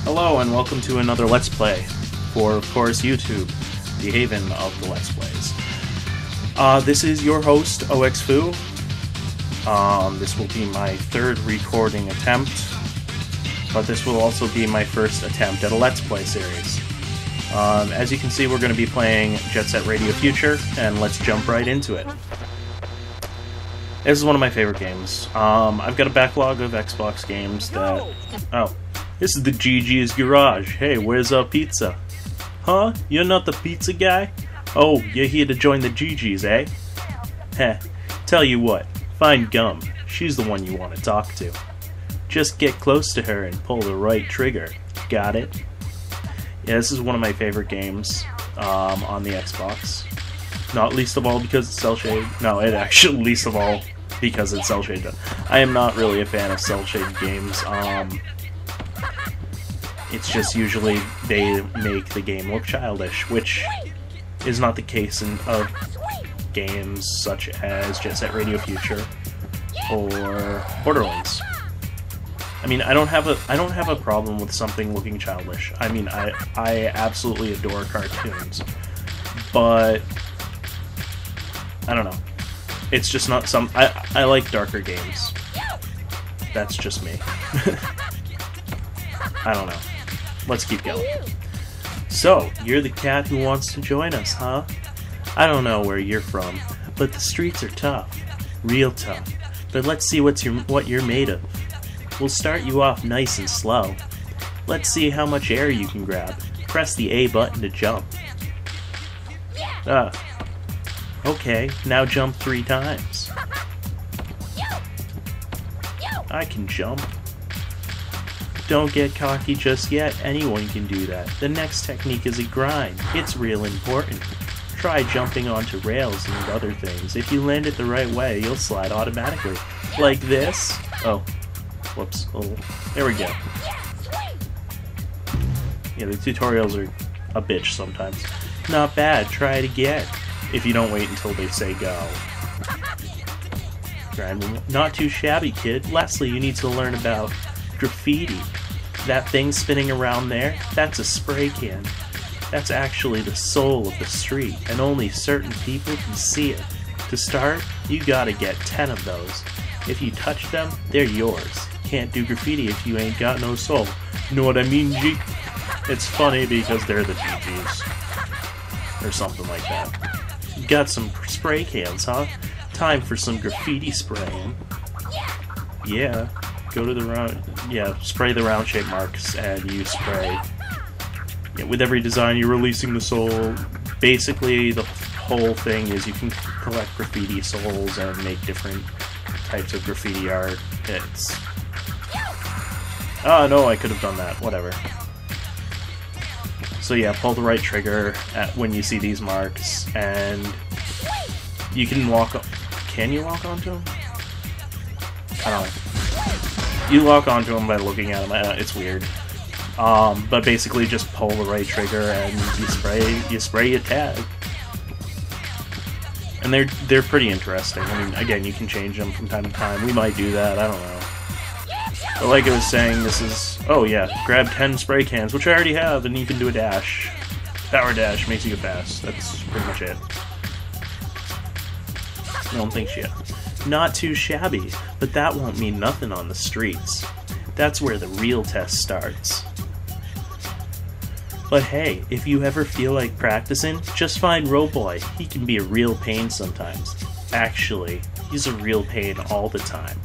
Hello and welcome to another Let's Play for, of course, YouTube, the haven of the Let's Plays. This is your host, OXFoo. This will be my third recording attempt, but this will also be my first attempt at a Let's Play series. As you can see, we're going to be playing Jet Set Radio Future, and let's jump right into it. This is one of my favorite games. I've got a backlog of Xbox games that... Oh. This is the GG's Garage. Hey, where's our pizza? Huh? You're not the pizza guy? Oh, you're here to join the GG's, eh? Heh. Tell you what. Find Gum. She's the one you want to talk to. Just get close to her and pull the right trigger. Got it? Yeah, this is one of my favorite games on the Xbox. Not least of all because it's cel-shaded. No, it actually least of all because it's cel-shaded. I am not really a fan of cel-shaded games. It's just usually they make the game look childish, which is not the case of games such as Jet Set Radio Future or Borderlands. I mean, I don't have a problem with something looking childish. I mean, I absolutely adore cartoons, but I don't know. It's just not some. I like darker games. That's just me. I don't know. Let's keep going. So, you're the cat who wants to join us, huh? I don't know where you're from, but the streets are tough. Real tough. But let's see what you're made of. We'll start you off nice and slow. Let's see how much air you can grab. Press the A button to jump. Okay, now jump 3 times. I can jump. Don't get cocky just yet, anyone can do that. The next technique is a grind. It's real important. Try jumping onto rails and other things. If you land it the right way, you'll slide automatically. Like this. Oh. Whoops. Oh. There we go. Yeah, the tutorials are a bitch sometimes. Not bad, try it again. If you don't wait until they say go. Not too shabby, kid. Lastly, you need to learn about graffiti. That thing spinning around there, that's a spray can. That's actually the soul of the street, and only certain people can see it. To start, you gotta get 10 of those. If you touch them, they're yours. Can't do graffiti if you ain't got no soul. Know what I mean, G? It's funny because they're the GGs. Or something like that. You got some spray cans, huh? Time for some graffiti spraying. Yeah. Go to the round, spray the round shape marks, and you spray. Yeah, with every design, you're releasing the soul. Basically, the whole thing is you can collect graffiti souls and make different types of graffiti art. It's... Oh, no, I could have done that. Whatever. So yeah, pull the right trigger when you see these marks, and you can walk... Can you walk onto them? I don't know. You lock onto them by looking at them. It's weird. But basically just pull the right trigger and you spray your tag. And they're pretty interesting. I mean, again, you can change them from time to time. We might do that, I don't know. But like I was saying, this is... Oh yeah, grab 10 spray cans, which I already have, and you can do a dash. Power dash makes you go fast. That's pretty much it. I don't think shit. Not too shabby, but that won't mean nothing on the streets. That's where the real test starts. But hey, if you ever feel like practicing, just find Roboy. He can be a real pain sometimes. Actually, he's a real pain all the time.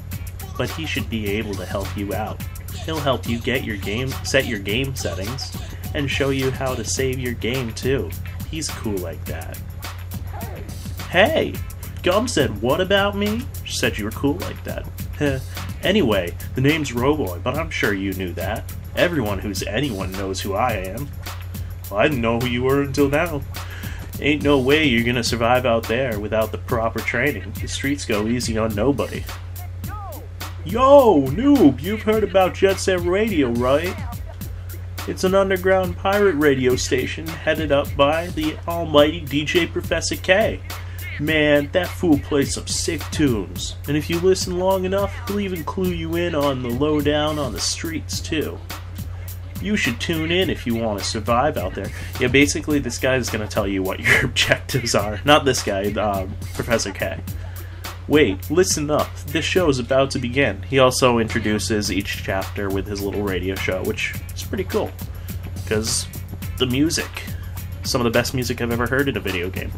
But he should be able to help you out. He'll help you get your set your game settings, and show you how to save your game too. He's cool like that. Hey! Gum said, what about me? She said you were cool like that. Anyway, the name's Roboy, but I'm sure you knew that. Everyone who's anyone knows who I am. Well, I didn't know who you were until now. Ain't no way you're gonna survive out there without the proper training. The streets go easy on nobody. Yo, noob, you've heard about Jet Set Radio, right? It's an underground pirate radio station headed up by the almighty DJ Professor K. Man, that fool plays some sick tunes, and if you listen long enough, he'll even clue you in on the lowdown on the streets, too. You should tune in if you want to survive out there. Yeah, basically this guy is going to tell you what your objectives are. Not this guy, Professor K. Wait, listen up. This show is about to begin. He also introduces each chapter with his little radio show, which is pretty cool. Because the music, some of the best music I've ever heard in a video game.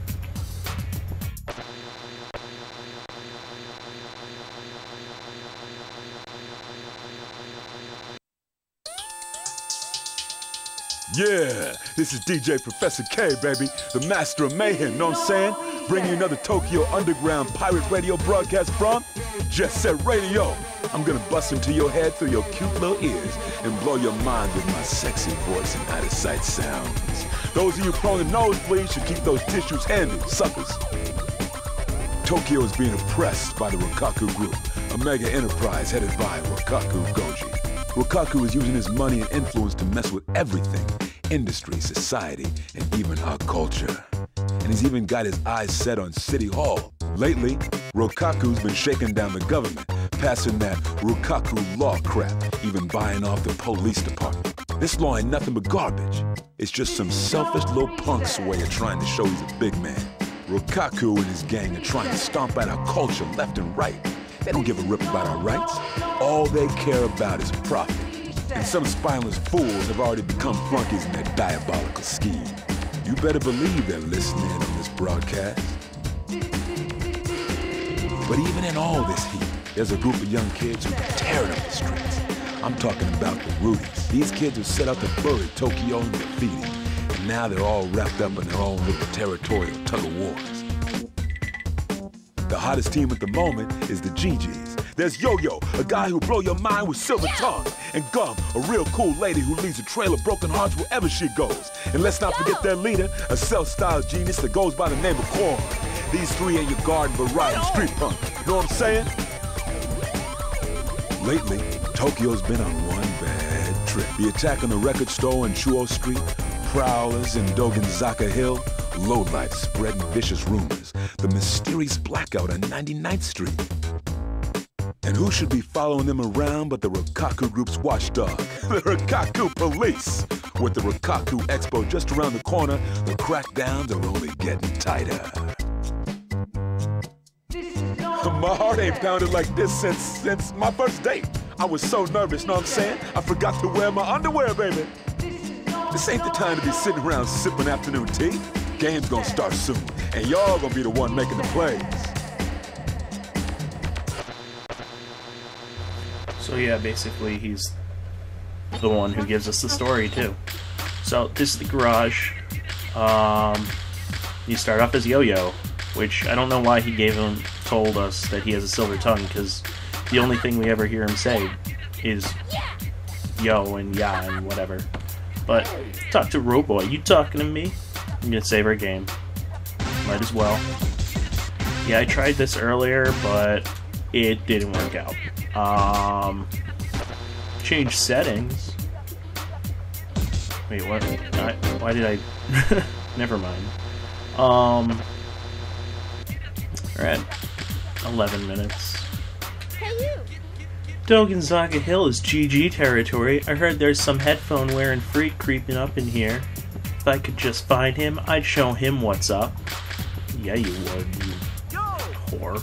Yeah, this is DJ Professor K, baby, the master of mayhem, know what I'm saying? Bringing you another Tokyo Underground pirate radio broadcast from Jet Set Radio. I'm gonna bust into your head through your cute little ears and blow your mind with my sexy voice and out-of-sight sounds. Those of you prone to nosebleeds should keep those tissues handy, suckers. Tokyo is being oppressed by the Rokkaku Group, a mega enterprise headed by Rokkaku Goji. Rokkaku is using his money and influence to mess with everything, industry, society, and even our culture. And he's even got his eyes set on City Hall. Lately, Rokkaku's been shaking down the government, passing that Rokkaku law crap, even buying off the police department. This law ain't nothing but garbage. It's just some selfish little punk's way of trying to show he's a big man. Rokkaku and his gang are trying to stomp out our culture left and right. They don't give a rip about our rights. All they care about is profit. And some spineless fools have already become flunkies in their diabolical scheme. You better believe they're listening on this broadcast. But even in all this heat, there's a group of young kids who are tearing up the streets. I'm talking about the Rudies. These kids who set out to bury Tokyo and graffiti. And now they're all wrapped up in their own little territorial tug-of-wars. The hottest team at the moment is the GGs. There's Yo-Yo, a guy who'll blow your mind with silver tongue. And Gum, a real cool lady who leads a trail of broken hearts wherever she goes. And let's not forget their leader, a self-styled genius that goes by the name of Corn. These three ain't your garden variety street punk. Know what I'm saying? Lately, Tokyo's been on one bad trip. The attack on the record store on Chuo Street, prowlers in Sokka Hill, lowlife spreading vicious rumors, the mysterious blackout on 99th Street. And who should be following them around but the Rokkaku Group's watchdog, the Rokkaku Police? With the Rokkaku Expo just around the corner, the crackdowns are only getting tighter. My heart ain't pounded like this since my first date. I was so nervous, know what I'm saying? I forgot to wear my underwear, baby. This ain't the time to be sitting around sipping afternoon tea. Game's gonna start soon, and y'all gonna be the one making the plays. So yeah, basically he's the one who gives us the story too. So this is the garage. You start off as Yo-Yo, which I don't know why he told us that he has a silver tongue, because the only thing we ever hear him say is yo and ya and whatever. But talk to Roboy. You talking to me? I'm gonna save our game. Might as well. Yeah, I tried this earlier, but it didn't work out. Change settings. Wait, what? Why did I? Never mind. We're at 11 minutes. Hey, you! Sokka Hill is GG territory. I heard there's some headphone-wearing freak creeping up in here. If I could just find him, I'd show him what's up. Yeah, you would, you whore.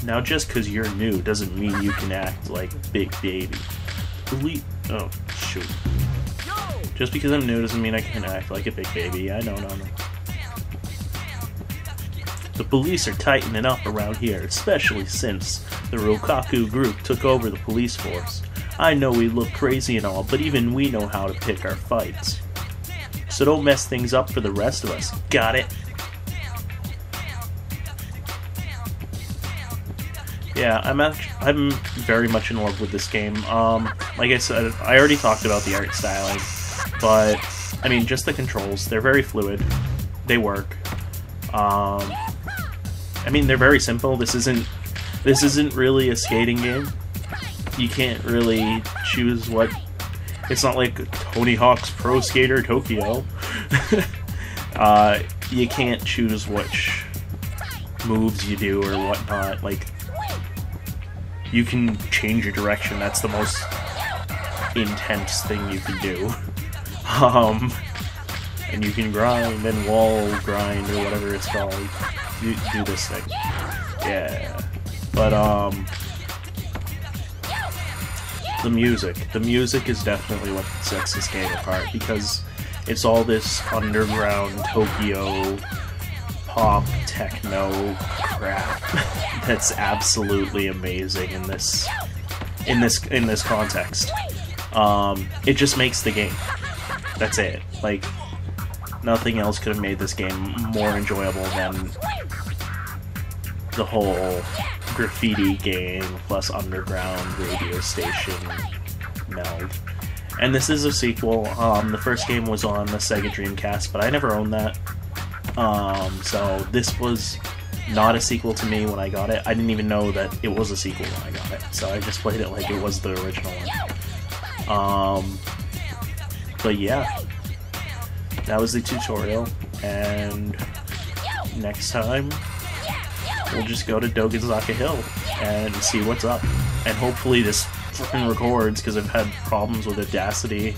Now, just because you're new doesn't mean you can act like Big Baby. Oh, shoot. Just because I'm new doesn't mean I can act like a big baby. I know. The police are tightening up around here, especially since the Rokkaku Group took over the police force. I know we look crazy and all, but even we know how to pick our fights. So don't mess things up for the rest of us. Got it? Yeah, I'm very much in love with this game. Like I said, I already talked about the art styling, but I mean, just the controls. They're very fluid. They work. I mean, they're very simple. This isn't really a skating game. You can't really choose what. It's not like Tony Hawk's Pro Skater Tokyo. You can't choose which moves you do or whatnot. Like, you can change your direction. That's the most intense thing you can do. And you can grind and wall grind or whatever it's called. You do this thing. Yeah. But, the music is definitely what sets this game apart, because it's all this underground Tokyo pop techno crap that's absolutely amazing in this context. It just makes the game. That's it. Like, nothing else could have made this game more enjoyable than the whole graffiti game plus underground radio station meld. And this is a sequel. The first game was on the Sega Dreamcast, but I never owned that. So this was not a sequel to me when I got it. I didn't even know that it was a sequel when I got it, so I just played it like it was the original one. But yeah, that was the tutorial, and next time we'll just go to Sokka Hill and see what's up. And hopefully this fucking records, because I've had problems with Audacity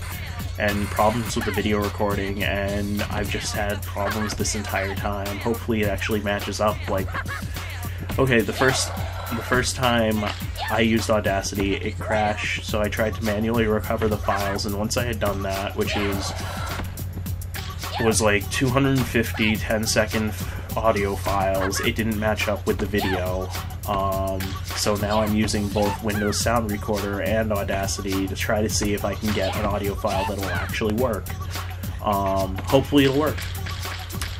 and problems with the video recording, and I've just had problems this entire time. Hopefully it actually matches up. Like, okay, the first time I used Audacity, it crashed, so I tried to manually recover the files, and once I had done that, which was like 250 10-second audio files, it didn't match up with the video. So now I'm using both Windows Sound Recorder and Audacity to try to see if I can get an audio file that'll actually work. Hopefully it'll work.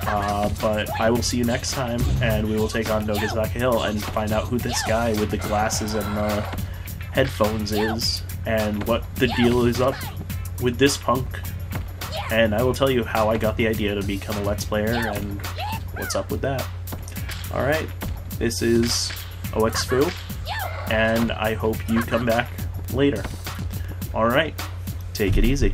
But I will see you next time, and we will take on Sokka Hill and find out who this guy with the glasses and the headphones is, and what the deal is up with this punk. And I will tell you how I got the idea to become a Let's Player and what's up with that. Alright, this is OXFoo, and I hope you come back later. Alright, take it easy.